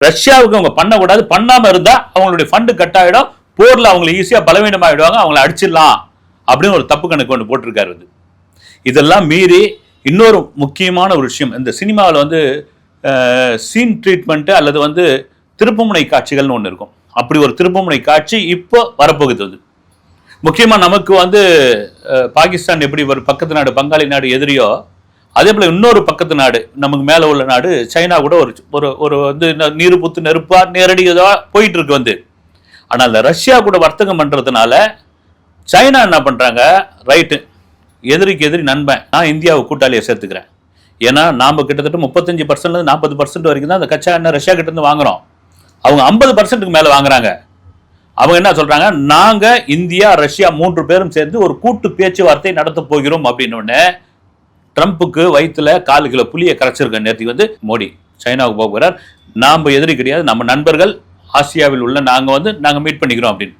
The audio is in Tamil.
ரஷ்யாவுக்கு அவங்க பண்ணக்கூடாது, பண்ணாம இருந்தா அவங்களுடைய ஃபண்டு கட் ஆகிடும், போர்ல அவங்களை ஈஸியா பலவீனமாயிடுவாங்க, அவங்களை அடிச்சிடலாம் அப்படின்னு ஒரு தப்பு கணக்கு ஒன்று போட்டிருக்காரு. இதெல்லாம் மீறி இன்னொரு முக்கியமான ஒரு விஷயம், இந்த சினிமாவில் சீன் ட்ரீட்மெண்ட் அல்லது திருப்புமுனை காட்சிகள்னு ஒன்று இருக்கும். அப்படி ஒரு திருப்புமுனை காட்சி இப்போ வரப்போகுது. முக்கியமாக நமக்கு பாகிஸ்தான் எப்படி ஒரு பக்கத்து நாடு, பங்காளி நாடு எதிரியோ, அதே போல் இன்னொரு பக்கத்து நாடு, நமக்கு மேலே உள்ள நாடு சைனா கூட ஒரு நீரு புத்து நெருப்பா நேரடியாக போயிட்டு இருக்கு. ஆனால் இந்த ரஷ்யா கூட வர்த்தகம் பண்ணுறதுனால சைனா என்ன பண்ணுறாங்க, ரைட்டு எதிரிக்கு எதிரி நண்பன், நான் இந்தியாவை கூட்டாளியை சேர்த்துக்கிறேன். ஏன்னா நாம் கிட்டத்தட்ட 35% 40% வரைக்கும் தான் அந்த கச்சா எண்ணெய் ரஷ்யா கிட்டேருந்து வாங்குகிறோம். அவங்க 50%க்கு மேலே வாங்குறாங்க. அவங்க என்ன சொல்கிறாங்க, நாங்கள் இந்தியா ரஷ்யா 3 பேரும் சேர்ந்து ஒரு கூட்டு பேச்சுவார்த்தை நடத்த போகிறோம் அப்படின்னு ட்ரம்ப்புக்கு வயிற்றுல 4 கிலோ புளியை கரைச்சிருக்க நேரத்துக்கு மோடி சைனாவுக்கு போகிறார். நாம் எதிரி கிடையாது, நம்ம நண்பர்கள், ஆசியாவில் உள்ள நாங்கள் மீட் பண்ணிக்கிறோம் அப்படின்னு.